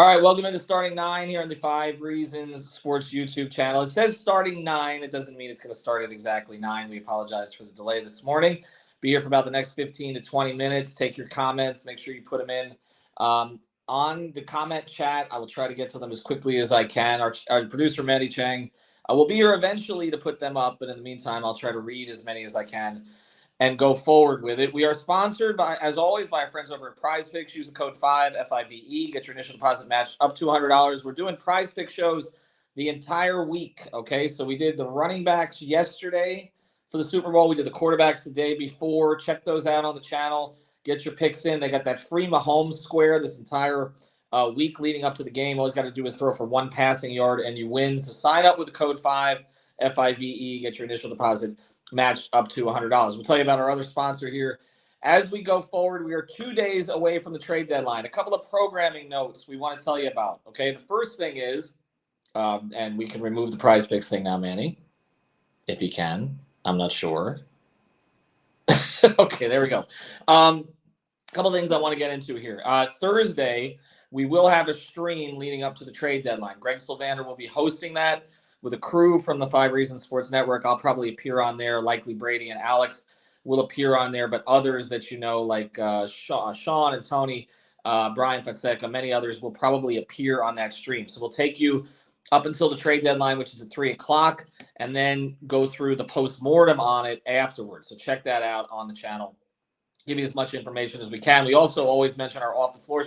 All right, welcome into Starting Nine here on the Five Reasons Sports YouTube channel. It says starting 9. It doesn't mean it's going to start at exactly 9. We apologize for the delay this morning. Be here for about the next 15 to 20 minutes. Take your comments. Make sure you put them in on the comment chat. I will try to get to them as quickly as I can. Our producer, Manny Chang, will be here eventually to put them up. But in the meantime, I'll try to read as many as I can and go forward with it. We are sponsored, as always, by our friends over at Prize Picks. Use the code 5, FIVE. Get your initial deposit matched up to $100. We're doing Prize Pick shows the entire week, okay? So we did the running backs yesterday for the Super Bowl. We did the quarterbacks the day before. Check those out on the channel. Get your picks in. They got that free Mahomes square this entire week leading up to the game. All you got to do is throw for one passing yard, and you win. So sign up with the code 5, FIVE. Get your initial deposit matched up to $100. We'll tell you about our other sponsor here. As we go forward, we are 2 days away from the trade deadline. A couple of programming notes we want to tell you about, okay? The first thing is, and we can remove the Prize Picks thing now, Manny, if you can. I'm not sure. Okay, there we go. A couple things I want to get into here. Thursday, we will have a stream leading up to the trade deadline. Greg Sylvander will be hosting that with a crew from the Five Reasons Sports Network. I'll probably appear on there. Likely Brady and Alex will appear on there, but others that you know, like Sean and Tony, Brian Fonseca, many others will probably appear on that stream. So we'll take you up until the trade deadline, which is at 3 o'clock, and then go through the post-mortem on it afterwards. So check that out on the channel. Give you as much information as we can. We also always mention our off-the-floor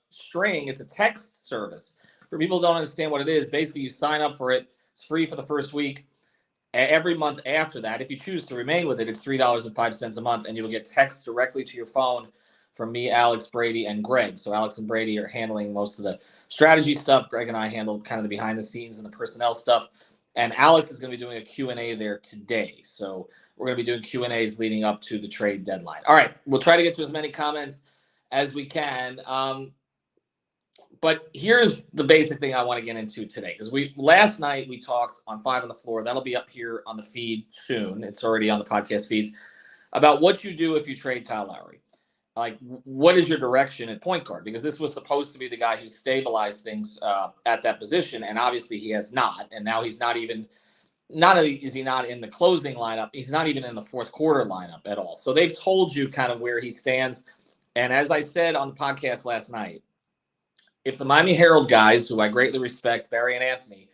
string. It's a text service. For people who don't understand what it is, basically you sign up for it. It's free for the first week. Every month after that, if you choose to remain with it, it's $3.05 a month, and you will get text directly to your phone from me, Alex, Brady, and Greg. So Alex and Brady are handling most of the strategy stuff. Greg and I handled kind of the behind the scenes and the personnel stuff. And Alex is going to be doing a Q&A there today. So we're going to be doing Q&As leading up to the trade deadline. All right, we'll try to get to as many comments as we can. But here's the basic thing I want to get into today, because last night we talked on 5 on the Floor. That'll be up here on the feed soon. It's already on the podcast feeds, about what you do if you trade Kyle Lowry. Like, what is your direction at point guard? Because this was supposed to be the guy who stabilized things at that position, and obviously he has not. And now he's not only is he not in the closing lineup, he's not even in the fourth quarter lineup at all. So they've told you kind of where he stands. And as I said on the podcast last night, if the Miami Herald guys, who I greatly respect, Barry and Anthony,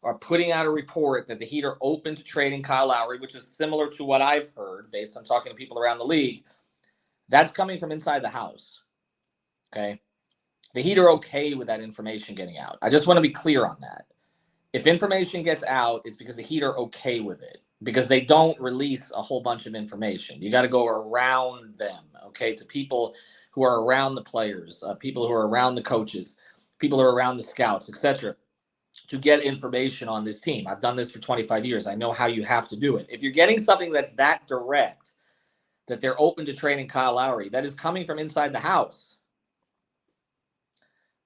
are putting out a report that the Heat are open to trading Kyle Lowry, which is similar to what I've heard based on talking to people around the league, that's coming from inside the house, okay? The Heat are okay with that information getting out. I just want to be clear on that. If information gets out, it's because the Heat are okay with it, because they don't release a whole bunch of information. You got to go around them, okay, to people who are around the players, people who are around the coaches, people who are around the scouts, etc., to get information on this team. I've done this for 25 years. I know how you have to do it. If you're getting something that's that direct, that they're open to trading Kyle Lowry, that is coming from inside the house,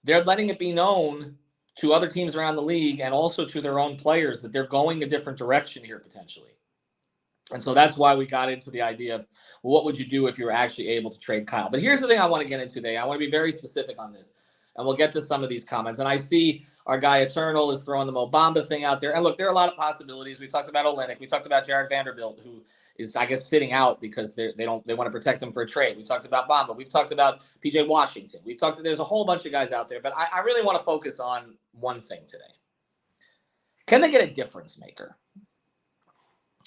they're letting it be known to other teams around the league and also to their own players that they're going a different direction here potentially. And so that's why we got into the idea of, well, what would you do if you were actually able to trade Kyle? But here's the thing I want to get into today. I want to be very specific on this, and we'll get to some of these comments. And I see our guy Eternal is throwing the Mo Bamba thing out there. And look, there are a lot of possibilities. We talked about Olenek. We talked about Jared Vanderbilt, who is, I guess, sitting out because they want to protect him for a trade. We talked about Bamba. We've talked about PJ Washington. There's a whole bunch of guys out there, but I really want to focus on one thing today. Can they get a difference maker?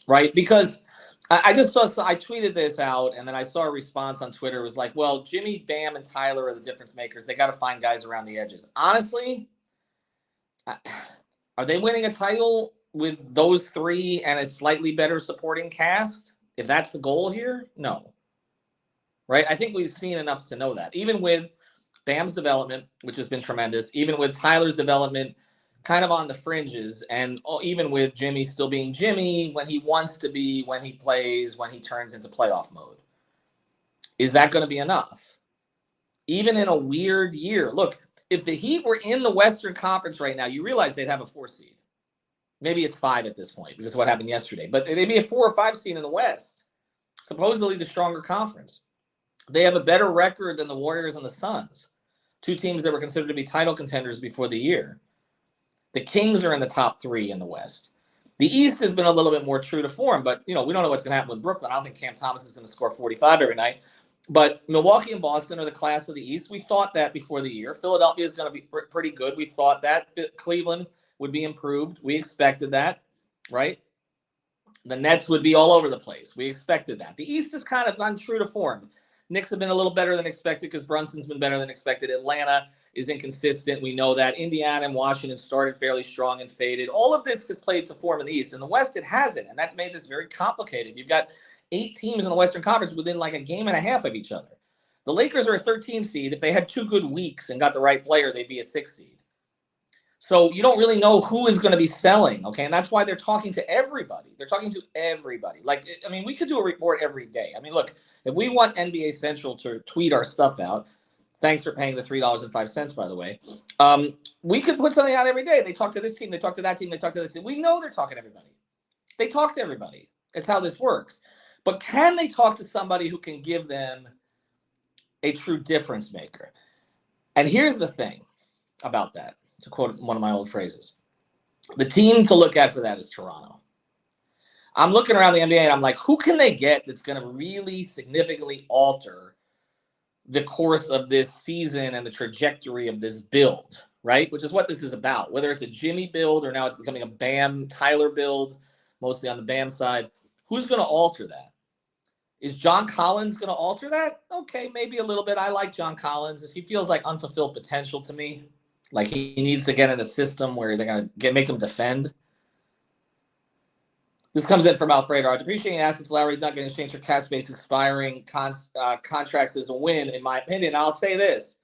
Right? Because I tweeted this out, and then I saw a response on Twitter. It was like, well, Jimmy, Bam, and Tyler are the difference makers. They got to find guys around the edges. Honestly, are they winning a title with those three and a slightly better supporting cast? If that's the goal here, no. Right? I think we've seen enough to know that. Even with Bam's development, which has been tremendous, even with Tyler's development kind of on the fringes, and even with Jimmy still being Jimmy when he wants to be, when he plays, when he turns into playoff mode. Is that going to be enough? Even in a weird year. Look, if the Heat were in the Western Conference right now, you realize they'd have a 4 seed. Maybe it's 5 at this point because of what happened yesterday. But they'd be a 4 or 5 seed in the West. Supposedly the stronger conference. They have a better record than the Warriors and the Suns. two teams that were considered to be title contenders before the year. The Kings are in the top 3 in the West. The East has been a little bit more true to form, but we don't know what's going to happen with Brooklyn. I don't think Cam Thomas is going to score 45 every night. But Milwaukee and Boston are the class of the East. We thought that before the year. Philadelphia is going to be pretty good. We thought that. Cleveland would be improved. We expected that, right? The Nets would be all over the place. We expected that. The East is kind of untrue to form. Knicks have been a little better than expected because Brunson's been better than expected. Atlanta is inconsistent. We know that. Indiana and Washington started fairly strong and faded. All of this has played to form in the East. In the West, it hasn't, and that's made this very complicated. You've got 8 teams in the Western Conference within like a game and a half of each other. The Lakers are a 13 seed. If they had 2 good weeks and got the right player, they'd be a 6 seed. So you don't really know who is going to be selling, okay? And that's why they're talking to everybody. They're talking to everybody. We could do a report every day. Look, if we want NBA Central to tweet our stuff out, thanks for paying the $3.05, by the way, we could put something out every day. They talk to this team, they talk to that team, they talk to this team. We know they're talking to everybody. They talk to everybody. It's how this works. But can they talk to somebody who can give them a true difference maker? And here's the thing about that. To quote one of my old phrases, the team to look at for that is Toronto. I'm looking around the NBA and I'm like, who can they get that's going to really significantly alter the course of this season and the trajectory of this build, right? Which is what this is about. Whether it's a Jimmy build or now it's becoming a Bam Tyler build, mostly on the Bam side, who's going to alter that? Is John Collins going to alter that? Okay, maybe a little bit. I like John Collins. He feels like unfulfilled potential to me. Like he needs to get in a system where they're going to make him defend. This comes in from Alfredo. Depreciating assets, Lowry Duncan in exchange for cap space expiring contracts is a win, in my opinion. I'll say this.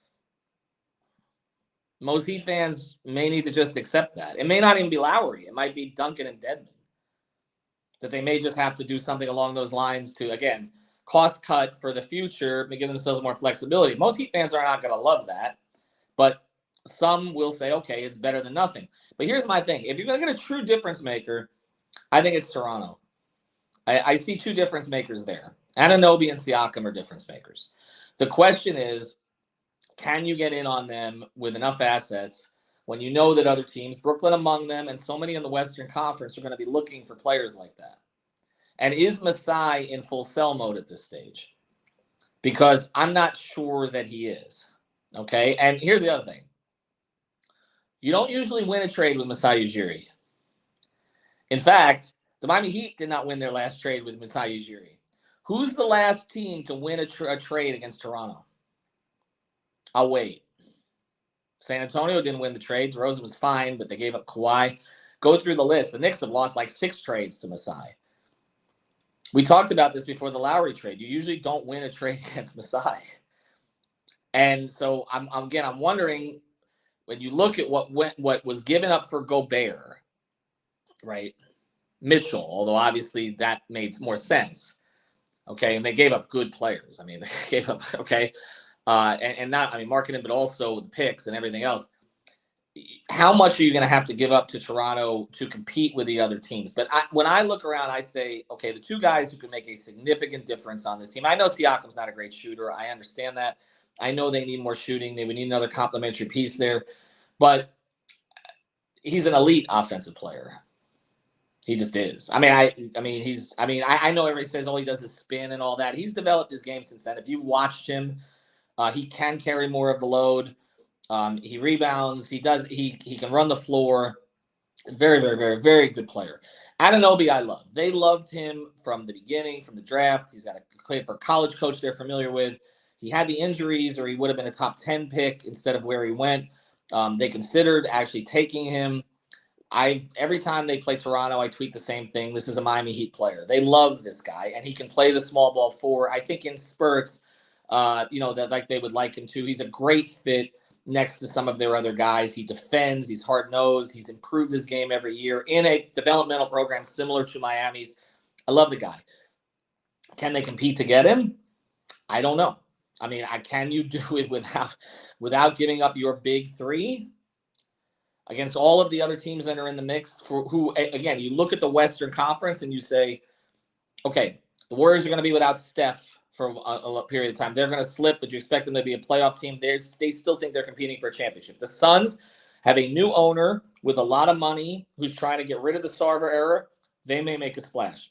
Most Heat fans may need to just accept that. It may not even be Lowry. It might be Duncan and Dedmon. That they may just have to do something along those lines to, again, cost cut for the future, give themselves more flexibility. Most Heat fans are not going to love that. But some will say, okay, it's better than nothing. But here's my thing. If you're going to get a true difference maker, I think it's Toronto. I see 2 difference makers there. Anunoby and Siakam are difference makers. The question is, can you get in on them with enough assets when you know that other teams, Brooklyn among them, and so many in the Western Conference are going to be looking for players like that? And is Masai in full sell mode at this stage? Because I'm not sure that he is. Okay? And here's the other thing. You don't usually win a trade with Masai Ujiri. In fact, the Miami Heat did not win their last trade with Masai Ujiri. Who's the last team to win a trade against Toronto? I'll wait. San Antonio didn't win the trade. DeRozan was fine, but they gave up Kawhi. Go through the list. The Knicks have lost like 6 trades to Masai. We talked about this before the Lowry trade. You usually don't win a trade against Masai. And so I'm wondering, when you look at what was given up for Gobert, right? Mitchell, although obviously that made more sense. Okay, and they gave up good players. They gave up, okay, and not, marketing, but also the picks and everything else. How much are you going to have to give up to Toronto to compete with the other teams? But when I look around, I say, okay, the 2 guys who can make a significant difference on this team. I know Siakam's not a great shooter. I understand that. I know they need more shooting. They would need another complementary piece there. But he's an elite offensive player. He just is. I know everybody says all he does is spin and all that. He's developed his game since then. If you watched him, he can carry more of the load. He rebounds. He can run the floor. Very, very, very, very good player. Anunoby, I love. They loved him from the beginning, from the draft. He's got a college coach they're familiar with. He had the injuries, or he would have been a top 10 pick instead of where he went. They considered actually taking him. Every time they play Toronto, I tweet the same thing. This is a Miami Heat player. They love this guy, and he can play the small ball 4. I think in spurts, that like they would like him to. He's a great fit next to some of their other guys. He defends. He's hard-nosed. He's improved his game every year in a developmental program similar to Miami's. I love the guy. Can they compete to get him? I don't know. Can you do it without giving up your big 3 against all of the other teams that are in the mix? Who again, you look at the Western Conference and you say, okay, the Warriors are going to be without Steph for a period of time. They're going to slip, but you expect them to be a playoff team. They still think they're competing for a championship. The Suns have a new owner with a lot of money who's trying to get rid of the Sarver era. They may make a splash.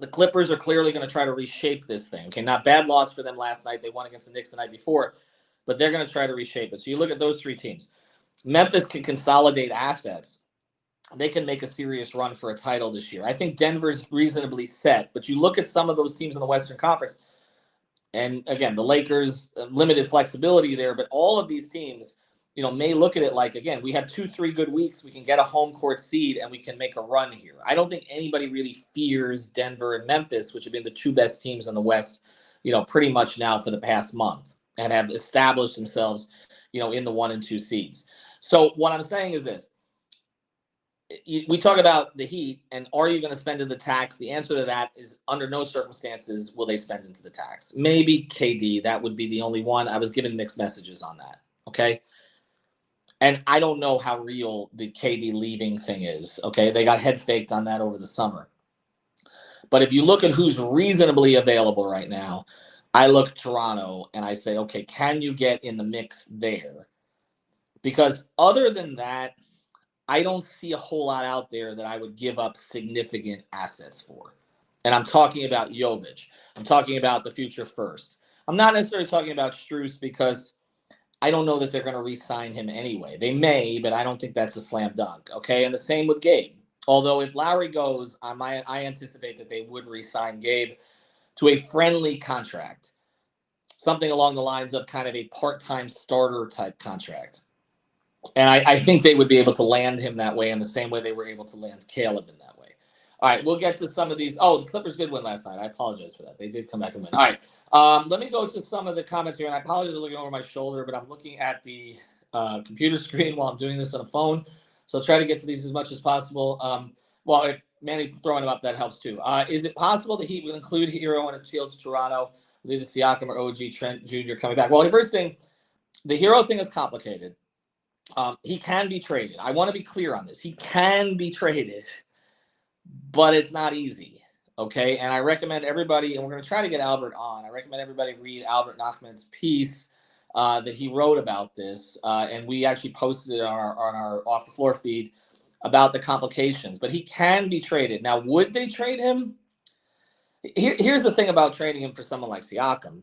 The Clippers are clearly going to try to reshape this thing. Okay, not bad loss for them last night. They won against the Knicks the night before, but they're going to try to reshape it. So you look at those three teams. Memphis can consolidate assets. They can make a serious run for a title this year. I think Denver's reasonably set, but you look at some of those teams in the Western Conference, and again, the Lakers, limited flexibility there, but all of these teams, may look at it like, again, we have 2-3 good weeks. We can get a home court seed and we can make a run here. I don't think anybody really fears Denver and Memphis, which have been the two best teams in the West, pretty much now for the past month and have established themselves, in the 1 and 2 seeds. So what I'm saying is this. We talk about the Heat and are you going to spend in the tax? The answer to that is under no circumstances will they spend into the tax. Maybe KD, that would be the only one. I was given mixed messages on that. Okay. And I don't know how real the KD leaving thing is. Okay. They got head faked on that over the summer. But if you look at who's reasonably available right now, I look Toronto and I say, okay, can you get in the mix there? Because other than that, I don't see a whole lot out there that I would give up significant assets for. And I'm talking about Jovic. I'm talking about the future first. I'm not necessarily talking about Strus because I don't know that they're going to re-sign him anyway. They may, but I don't think that's a slam dunk. Okay, and the same with Gabe. Although if Lowry goes, I anticipate that they would re-sign Gabe to a friendly contract. Something along the lines of kind of a part-time starter type contract. And I think they would be able to land him that way in the same way they were able to land Caleb in that way. All right, we'll get to some of these. Oh, the Clippers did win last night. I apologize for that. They did come back and win. All right, let me go to some of the comments here. And I apologize for looking over my shoulder, but I'm looking at the computer screen while I'm doing this on a phone. So I'll try to get to these as much as possible. Manny throwing them up, that helps too. Is it possible the Heat will include Herro and appeal to Toronto with either Siakam or OG Trent Jr. coming back? Well, the first thing, the Herro thing is complicated. He can be traded. I want to be clear on this. He can be traded, but it's not easy. Okay. And I recommend everybody, and we're going to try to get Albert on. I recommend everybody read Albert Nachman's piece that he wrote about this. And we actually posted it on our off the floor feed about the complications, but he can be traded. Now, would they trade him? Here's the thing about trading him for someone like Siakam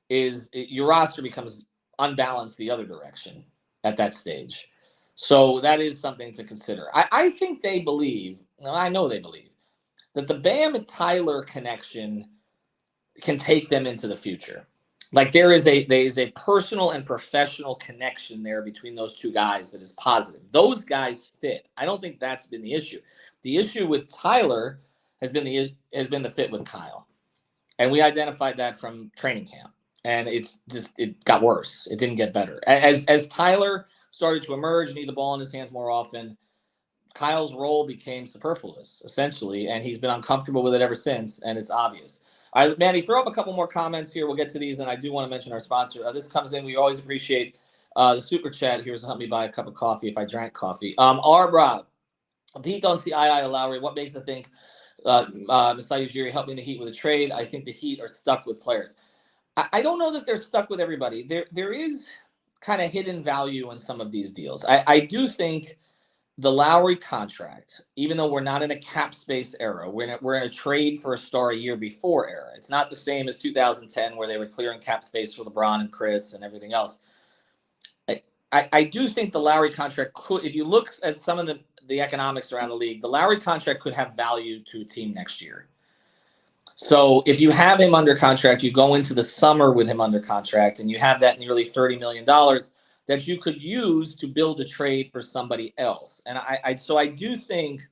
is your roster becomes unbalanced the other direction at that stage. So that is something to consider. I think they believe, I know they believe, that the Bam and Tyler connection can take them into the future. Like there is a personal and professional connection there between those two guys that is positive. Those guys fit. I don't think that's been the issue. The issue with Tyler has been the fit with Kyle. And we identified that from training camp. And it got worse. It didn't get better. As Tyler started to emerge, need the ball in his hands more often, Kyle's role became superfluous, essentially, and he's been uncomfortable with it ever since, and it's obvious. All right, Manny, throw up a couple more comments here. We'll get to these, and I do want to mention our sponsor. This comes in. We always appreciate the super chat. Here's to help me buy a cup of coffee if I drank coffee. Arbra, the Heat don't see eye to Lowry. What makes them think Masai Ujiri helping the Heat with a trade? I think the Heat are stuck with players. I don't know that they're stuck with everybody. There is kind of hidden value in some of these deals. I do think the Lowry contract, even though we're not in a cap space era, we're in a trade for a star a year before era. It's not the same as 2010 where they were clearing cap space for LeBron and Chris and everything else. I do think the Lowry contract could, if you look at some of the economics around the league, the Lowry contract could have value to a team next year. So if you have him under contract, you go into the summer with him under contract, and you have that nearly $30 million that you could use to build a trade for somebody else. And so I do think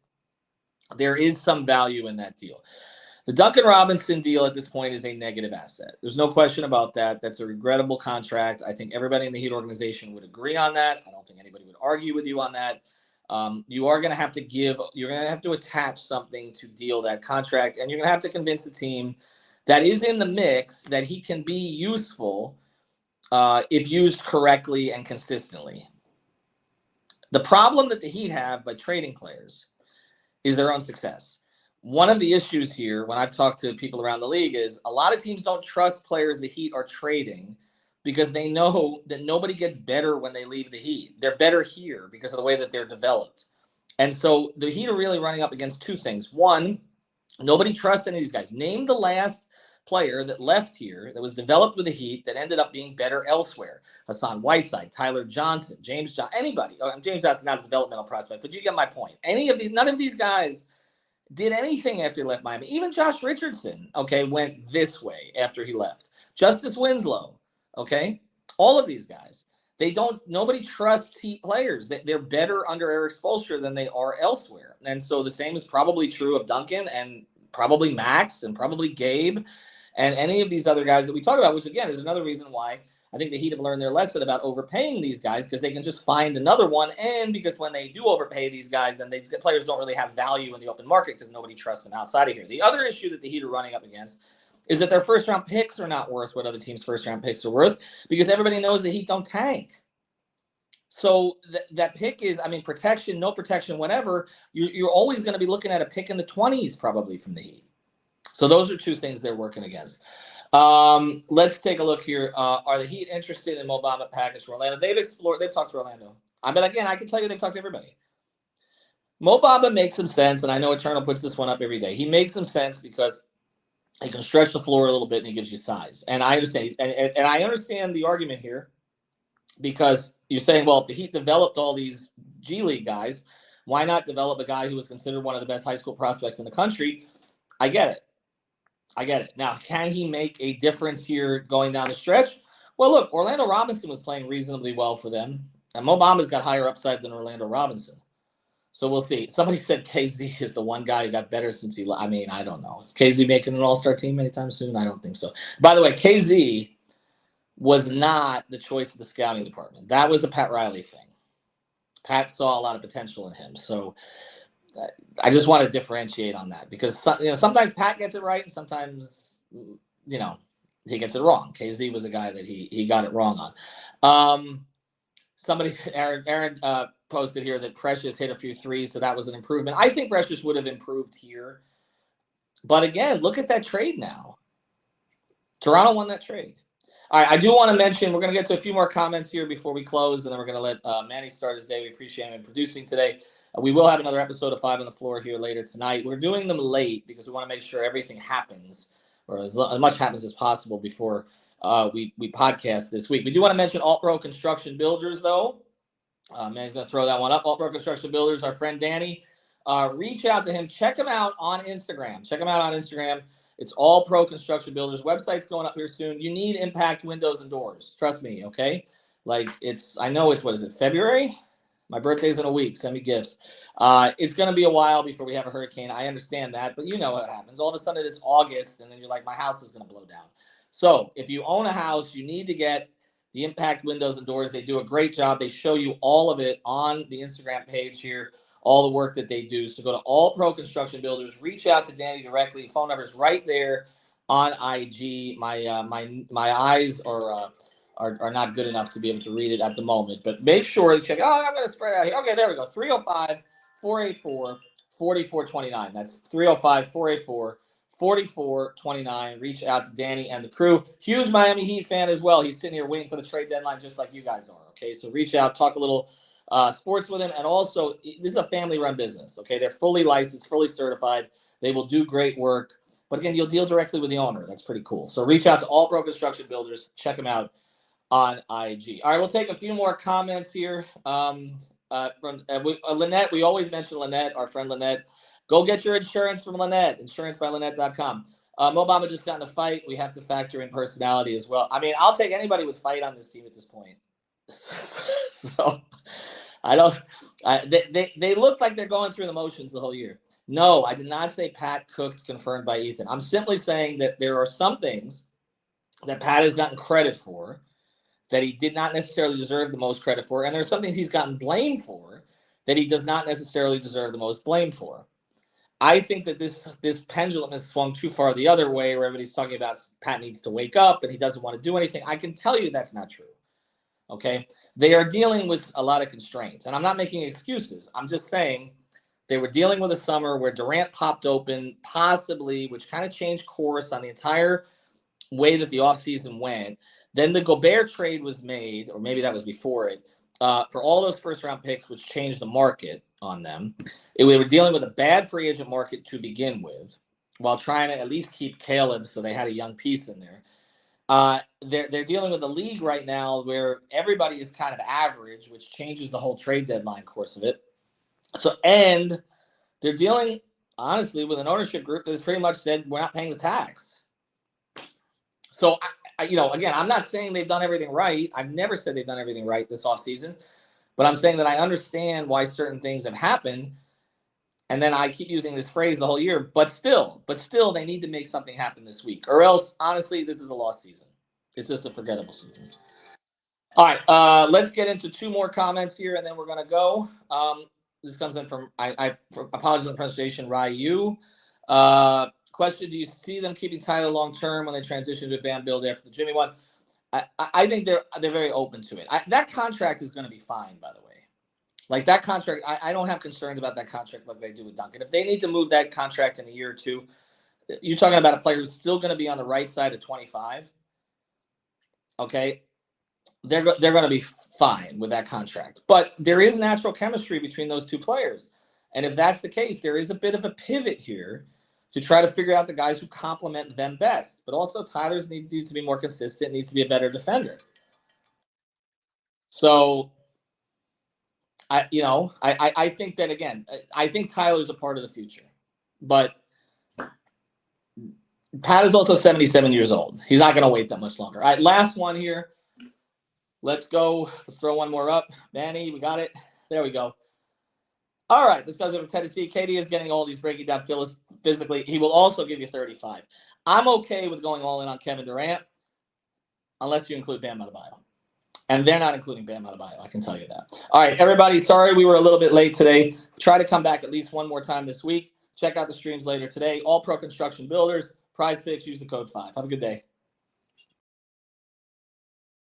there is some value in that deal. The Duncan Robinson deal at this point is a negative asset. There's no question about that. That's a regrettable contract. I think everybody in the Heat organization would agree on that. I don't think anybody would argue with you on that. You are going to have to you're going to have to attach something to deal that contract, and you're going to have to convince a team that is in the mix that he can be useful if used correctly and consistently. The problem that the Heat have by trading players is their own success. one of the issues here when I've talked to people around the league is a lot of teams don't trust players the Heat are trading because they know that nobody gets better when they leave the Heat. They're better here because of the way that they're developed. And so the Heat are really running up against two things. One, nobody trusts any of these guys. Name the last player that left here that was developed with the Heat that ended up being better elsewhere. Hassan Whiteside, Tyler Johnson, James Johnson, anybody. James Johnson's not a developmental prospect, but you get my point. None of these guys did anything after he left Miami. Even Josh Richardson, okay, went this way after he left. Justice Winslow, okay? All of these guys. Nobody trusts Heat players. They're better under Eric Spoelstra than they are elsewhere. And so the same is probably true of Duncan and probably Max and probably Gabe and any of these other guys that we talk about, which again is another reason why I think the Heat have learned their lesson about overpaying these guys because they can just find another one. And because when they do overpay these guys, then players don't really have value in the open market because nobody trusts them outside of here. The other issue that the Heat are running up against is that their first-round picks are not worth what other teams' first-round picks are worth because everybody knows the Heat don't tank. So that pick is, protection, no protection, whatever. You're always going to be looking at a pick in the 20s probably from the Heat. So those are two things they're working against. Let's take a look here. Are the Heat interested in Mo Bamba package for Orlando? They've talked to Orlando. But again, I can tell you they've talked to everybody. Mo Bamba makes some sense, and I know Eternal puts this one up every day. He makes some sense because he can stretch the floor a little bit and he gives you size. And I understand, and I understand the argument here because you're saying, well, if the Heat developed all these G League guys, why not develop a guy who was considered one of the best high school prospects in the country? I get it. Now, can he make a difference here going down the stretch? Well, look, Orlando Robinson was playing reasonably well for them. And Mo Bamba's got higher upside than Orlando Robinson. So we'll see. Somebody said KZ is the one guy who got better since he – I don't know. Is KZ making an all-star team anytime soon? I don't think so. By the way, KZ was not the choice of the scouting department. That was a Pat Riley thing. Pat saw a lot of potential in him. So – I just want to differentiate on that because sometimes Pat gets it right and sometimes he gets it wrong. KZ was a guy that he got it wrong on. Aaron posted here that Precious hit a few threes, so that was an improvement. I think Precious would have improved here, but again, look at that trade now. Toronto won that trade. All right, I do want to mention we're going to get to a few more comments here before we close, and then we're going to let Manny start his day. We appreciate him producing today. We will have another episode of 5 on the Floor here later tonight. We're doing them late because we want to make sure everything happens, or as much happens as possible before we podcast this week. We do want to mention Alt Pro Construction Builders, though. Manny's going to throw that one up. Alt Pro Construction Builders, our friend Danny. Reach out to him. Check him out on Instagram. It's All Pro Construction Builders. Website's going up here soon. You need impact windows and doors. Trust me, okay? I know it's, what is it, February? My birthday's in a week. Send me gifts. It's going to be a while before we have a hurricane. I understand that, but you know what happens. All of a sudden it's August, and then you're like, my house is going to blow down. So if you own a house, you need to get the impact windows and doors. They do a great job. They show you all of it on the Instagram page here, all the work that they do. So go to All Pro Construction Builders. Reach out to Danny directly. Phone number's right there on IG. My eyes are not good enough to be able to read it at the moment. But make sure to check. Oh, I'm going to spread out here. Okay, there we go. 305-484-4429. That's 305-484-4429. Reach out to Danny and the crew. Huge Miami Heat fan as well. He's sitting here waiting for the trade deadline just like you guys are. Okay, so reach out, talk a little sports with him. And also, this is a family-run business. Okay, they're fully licensed, fully certified. They will do great work. But again, you'll deal directly with the owner. That's pretty cool. So reach out to All Pro Construction Builders. Check them out on IG. All right, we'll take a few more comments here from Lynette. We always mention Lynette, our friend Lynette. Go get your insurance from Lynette, insurancebylynette.com. Mo Bamba just got in a fight. We have to factor in personality as well. I'll take anybody with fight on this team at this point. So they look like they're going through the motions the whole year. No, I did not say Pat cooked confirmed by Ethan. I'm simply saying that there are some things that Pat has gotten credit for that he did not necessarily deserve the most credit for. And there are some things he's gotten blamed for that he does not necessarily deserve the most blame for. I think that this pendulum has swung too far the other way, where everybody's talking about Pat needs to wake up and he doesn't want to do anything. I can tell you that's not true. Okay. They are dealing with a lot of constraints, and I'm not making excuses. I'm just saying They were dealing with a summer where Durant popped open, possibly, which kind of changed course on the entire way that the offseason went. Then the Gobert trade was made, or maybe that was before it, for all those first-round picks, which changed the market on them. We were dealing with a bad free agent market to begin with, while trying to at least keep Caleb, so they had a young piece in there. They're dealing with a league right now where everybody is kind of average, which changes the whole trade deadline course of it. So, and they're dealing, honestly, with an ownership group that has pretty much said, we're not paying the tax. So, again, I'm not saying they've done everything right. I've never said they've done everything right this offseason. But I'm saying that I understand why certain things have happened. And then I keep using this phrase the whole year, but still, they need to make something happen this week. Or else, honestly, this is a lost season. It's just a forgettable season. All right, let's get into two more comments here, and then we're going to go. This comes in from, I apologize for the pronunciation, Ryu. Question, do you see them keeping Tyler long-term when they transition to a band build after the Jimmy one? I think they're very open to it. That contract is going to be fine, by the way. Like that contract, I don't have concerns about that contract like they do with Duncan. If they need to move that contract in a year or two, you're talking about a player who's still going to be on the right side of 25. Okay, they're going to be fine with that contract. But there is natural chemistry between those two players. And if that's the case, there is a bit of a pivot here to try to figure out the guys who complement them best. But also Tyler's needs to be more consistent, needs to be a better defender. So I think that, again, I think Tyler's a part of the future. But Pat is also 77 years old. He's not going to wait that much longer. All right, last one here. Let's go. Let's throw one more up. Manny, we got it. There we go. All right, this goes over Tennessee. KD is getting all these breaking down physically. He will also give you 35. I'm okay with going all in on Kevin Durant, unless you include Bam Adebayo. And they're not including Bam Adebayo, I can tell you that. All right, everybody, sorry we were a little bit late today. Try to come back at least one more time this week. Check out the streams later today. All Pro Construction Builders, Prize Picks, use the code 5. Have a good day.